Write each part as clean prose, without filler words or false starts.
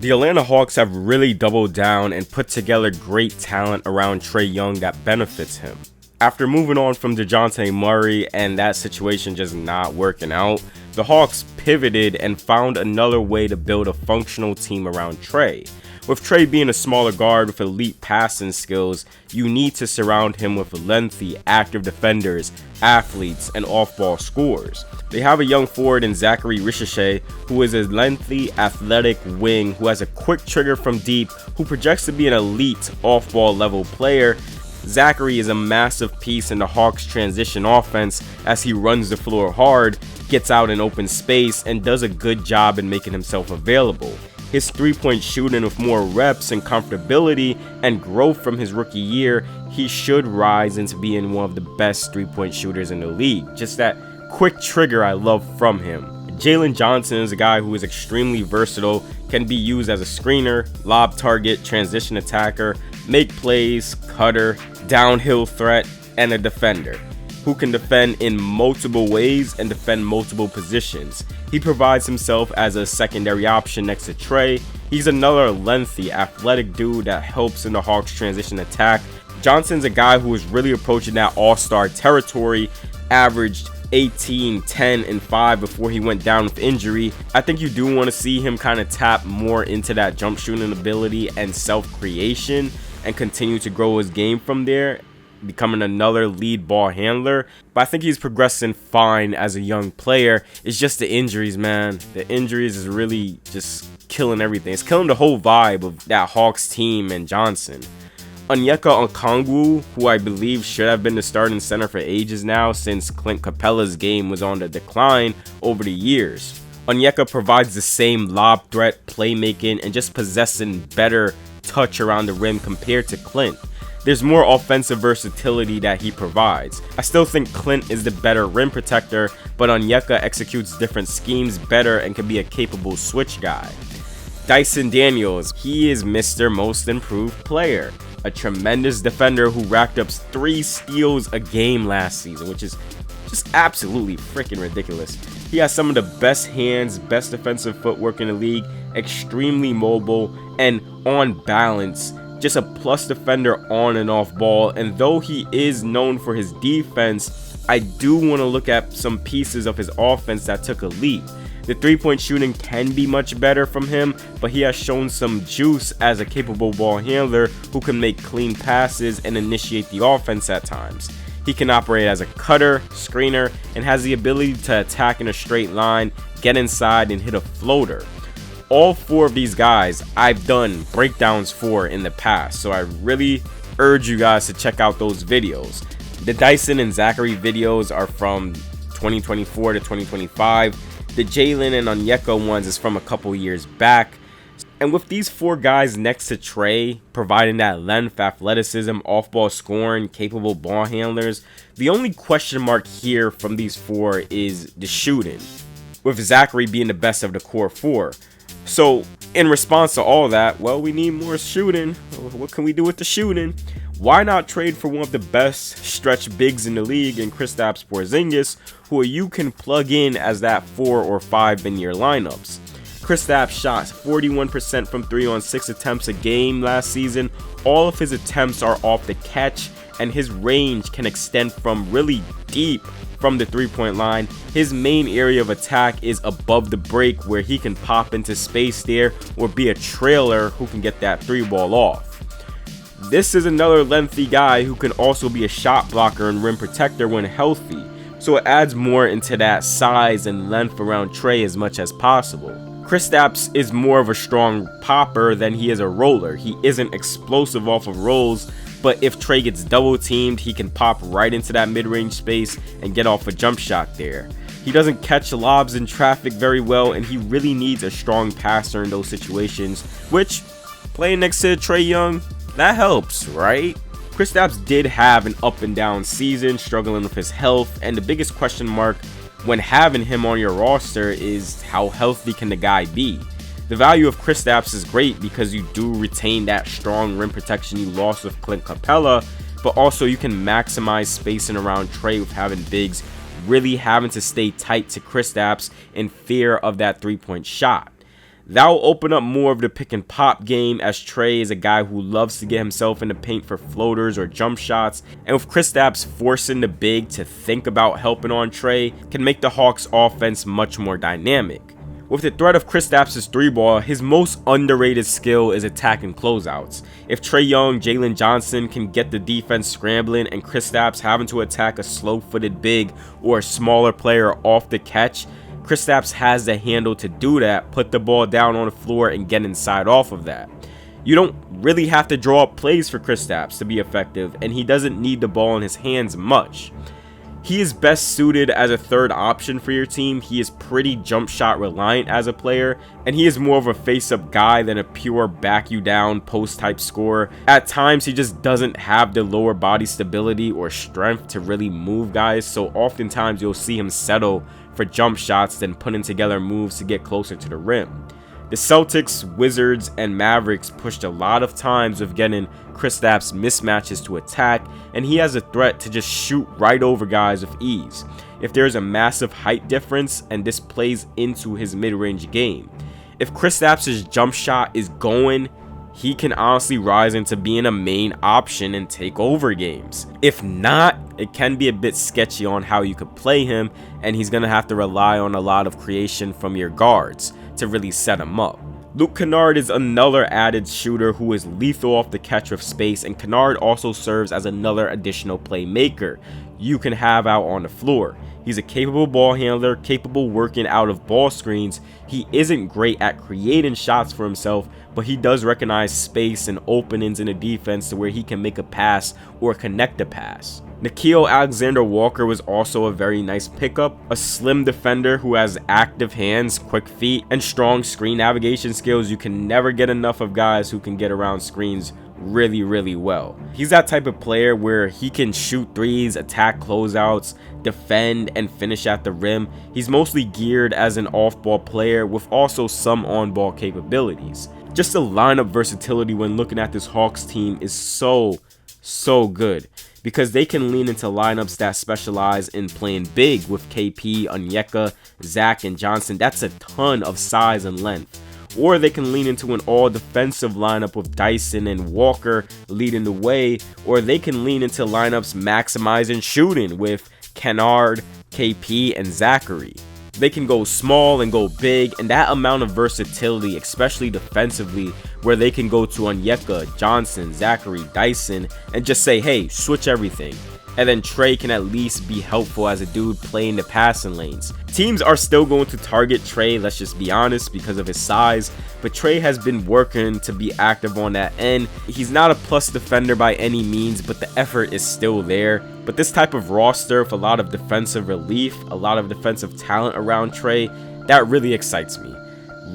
The Atlanta Hawks have really doubled down and put together great talent around Trae Young that benefits him. After moving on from DeJounte Murray and that situation just not working out, the Hawks pivoted and found another way to build a functional team around Trae. With Trae being a smaller guard with elite passing skills, you need to surround him with lengthy, active defenders, athletes, and off-ball scorers. They have a young forward in Zaccharie Risacher, who is a lengthy, athletic wing who has a quick trigger from deep, who projects to be an elite off-ball level player. Zaccharie is a massive piece in the Hawks' transition offense as he runs the floor hard, gets out in open space, and does a good job in making himself available. His three-point shooting with more reps and comfortability and growth from his rookie year, he should rise into being one of the best three-point shooters in the league. Just that quick trigger I love from him. Jalen Johnson is a guy who is extremely versatile, can be used as a screener, lob target, transition attacker, make plays, cutter, downhill threat, and a defender who can defend in multiple ways and defend multiple positions. He provides himself as a secondary option next to Trae. He's another lengthy, athletic dude that helps in the Hawks' transition attack. Johnson's a guy who is really approaching that all-star territory, averaged 18, 10, and 5 before he went down with injury. I think you do want to see him kind of tap more into that jump shooting ability and self-creation and continue to grow his game from there, becoming another lead ball handler. But I think he's progressing fine as a young player. It's just the injuries, man. The injuries is really just killing everything. It's killing the whole vibe of that Hawks team and Johnson. Onyeka Okongwu, who I believe should have been the starting center for ages now since Clint Capella's game was on the decline over the years. Onyeka provides the same lob threat, playmaking, and just possessing better touch around the rim compared to Clint. There's more offensive versatility that he provides. I still think Clint is the better rim protector, but Onyeka executes different schemes better and can be a capable switch guy. Dyson Daniels, he is Mr. Most Improved Player, a tremendous defender who racked up 3 steals a game last season, which is just absolutely freaking ridiculous. He has some of the best hands, best defensive footwork in the league, extremely mobile, and on balance, just a plus defender on and off ball. And though he is known for his defense, I do want to look at some pieces of his offense that took a leap. The three-point shooting can be much better from him, but he has shown some juice as a capable ball handler who can make clean passes and initiate the offense at times. He can operate as a cutter, screener, and has the ability to attack in a straight line, get inside, and hit a floater. All 4 of these guys I've done breakdowns for in the past, so I really urge you guys to check out those videos. The Dyson and Zaccharie videos are from 2024 to 2025. The Jalen and Onyeka ones is from a couple years back. And with these 4 guys next to Trae, providing that length, athleticism, off-ball scoring, capable ball handlers, the only question mark here from these 4 is the shooting, with Zaccharie being the best of the core 4. So in response to all that, well, we need more shooting. What can we do with the shooting? Why not trade for one of the best stretch bigs in the league in Kristaps Porzingis, who you can plug in as that 4 or 5 in your lineups? Kristaps shot 41% from 3 on 6 attempts a game last season. All of his attempts are off the catch, and his range can extend from really deep from the three-point line. His main area of attack is above the break, where he can pop into space there or be a trailer who can get that 3-ball off. This is another lengthy guy who can also be a shot blocker and rim protector when healthy, so it adds more into that size and length around Trae as much as possible. Kristaps is more of a strong popper than he is a roller. He isn't explosive off of rolls, but if Trae gets double teamed, he can pop right into that mid-range space and get off a jump shot there. He doesn't catch lobs in traffic very well, and he really needs a strong passer in those situations, which, playing next to Trae Young, that helps, right? Kristaps did have an up and down season, struggling with his health, and the biggest question mark when having him on your roster is how healthy can the guy be? The value of Kristaps is great because you do retain that strong rim protection you lost with Clint Capella, but also you can maximize spacing around Trae with having bigs really having to stay tight to Kristaps in fear of that three-point shot. That will open up more of the pick and pop game, as Trae is a guy who loves to get himself in the paint for floaters or jump shots, and with Kristaps forcing the big to think about helping on Trae can make the Hawks offense much more dynamic. With the threat of Kristaps' 3-ball, his most underrated skill is attacking closeouts. If Trae Young, Jalen Johnson can get the defense scrambling and Kristaps having to attack a slow-footed big or a smaller player off the catch, Kristaps has the handle to do that, put the ball down on the floor and get inside off of that. You don't really have to draw up plays for Kristaps to be effective, and he doesn't need the ball in his hands much. He is best suited as a third option for your team. He is pretty jump shot reliant as a player, and he is more of a face-up guy than a pure back you down post type scorer. At times he just doesn't have the lower body stability or strength to really move guys, so oftentimes you'll see him settle for jump shots than putting together moves to get closer to the rim. The Celtics, Wizards, and Mavericks pushed a lot of times with getting Kristaps mismatches to attack, and he has a threat to just shoot right over guys with ease. If there is a massive height difference, and this plays into his mid-range game. If Kristaps' jump shot is going, he can honestly rise into being a main option and take over games. If not, it can be a bit sketchy on how you could play him, and he's going to have to rely on a lot of creation from your guards to really set him up. Kennard is another added shooter who is lethal off the catch with space, and Kennard also serves as another additional playmaker you can have out on the floor. He's a capable ball handler, capable working out of ball screens. He isn't great at creating shots for himself, but he does recognize space and openings in the defense to where he can make a pass or connect a pass. Nickeli Alexander-Walker was also a very nice pickup, a slim defender who has active hands, quick feet, and strong screen navigation skills. You can never get enough of guys who can get around screens really well. He's that type of player where he can shoot threes, attack closeouts, defend, and finish at the rim. He's mostly geared as an off-ball player with also some on-ball capabilities. Just the lineup versatility when looking at this Hawks team is so good, because they can lean into lineups that specialize in playing big with KP, Onyeka, Zach, and Johnson. That's a ton of size and length. Or they can lean into an all-defensive lineup with Dyson and Walker leading the way, or they can lean into lineups maximizing shooting with Kennard, KP, and Zaccharie. They can go small and go big, and that amount of versatility, especially defensively, where they can go to Onyeka, Johnson, Zaccharie, Dyson, and just say, hey, switch everything. And then Trae can at least be helpful as a dude playing the passing lanes. Teams are still going to target Trae, let's just be honest, because of his size, but Trae has been working to be active on that end. He's not a plus defender by any means, but the effort is still there. But this type of roster with a lot of defensive relief, a lot of defensive talent around Trae, that really excites me.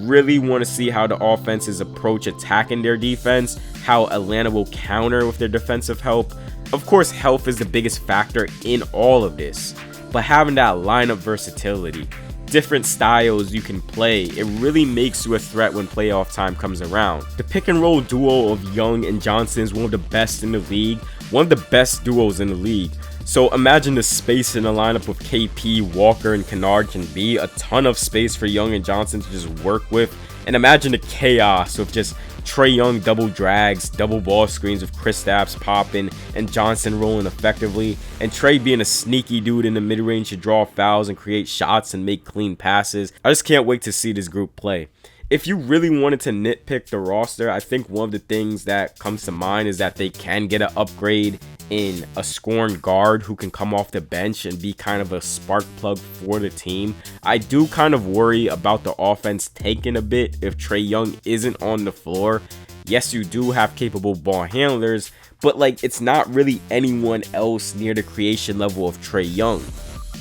Really want to see how the offenses approach attacking their defense, how Atlanta will counter with their defensive help. Of course, health is the biggest factor in all of this, but having that lineup versatility, different styles you can play, it really makes you a threat when playoff time comes around. The pick and roll duo of Young and Johnson is one of the best in the league, one of the best duos in the league. So imagine the space in the lineup with KP, Walker, and Kennard can be a ton of space for Young and Johnson to just work with. And imagine the chaos of just Trae Young double drags, double ball screens with Kristaps popping and Johnson rolling effectively, and Trae being a sneaky dude in the mid-range to draw fouls and create shots and make clean passes. I just can't wait to see this group play. If you really wanted to nitpick the roster, I think one of the things that comes to mind is that they can get an upgrade in a scoring guard who can come off the bench and be kind of a spark plug for the team. I do kind of worry about the offense taking a bit if Trae Young isn't on the floor. Yes, you do have capable ball handlers, but like it's not really anyone else near the creation level of Trae Young.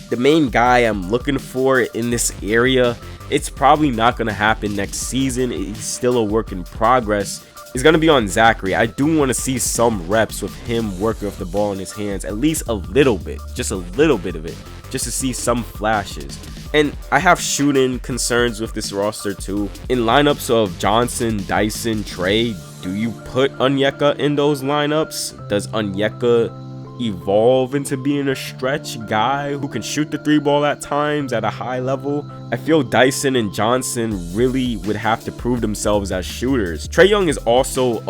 The main guy I'm looking for in this area, it's probably not going to happen next season. He's still a work in progress. It's going to be on Zaccharie. I do want to see some reps with him working with the ball in his hands, at least a little bit, just a little bit of it, just to see some flashes. And I have shooting concerns with this roster too. In lineups of Johnson, Dyson, Trae, do you put Onyeka in those lineups? Does Onyeka evolve into being a stretch guy who can shoot the 3-ball at times at a high level. I feel Dyson and Johnson really would have to prove themselves as shooters. Trae Young is also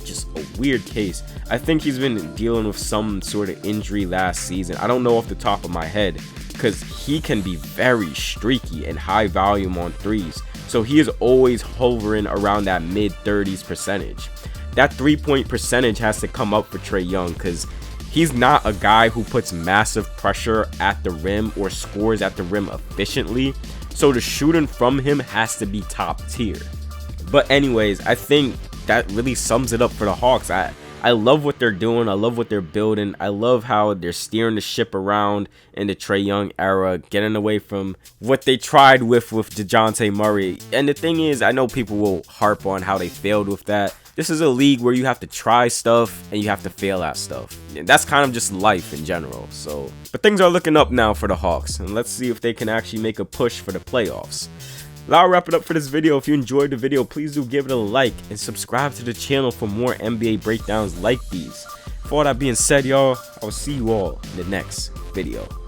just a weird case. I think he's been dealing with some sort of injury last season. I don't know off the top of my head, because he can be very streaky and high volume on threes. So he is always hovering around that mid-30s percentage. That 3-point percentage has to come up for Trae Young, because he's not a guy who puts massive pressure at the rim or scores at the rim efficiently. So the shooting from him has to be top tier. But anyways, I think that really sums it up for the Hawks. I love what they're doing. I love what they're building. I love how they're steering the ship around in the Trae Young era, getting away from what they tried with DeJounte Murray. And the thing is, I know people will harp on how they failed with that. This is a league where you have to try stuff and you have to fail at stuff. And that's kind of just life in general. But things are looking up now for the Hawks, and let's see if they can actually make a push for the playoffs. I'll wrap it up for this video. If you enjoyed the video, please do give it a like and subscribe to the channel for more NBA breakdowns like these. For all that being said, y'all, I will see you all in the next video.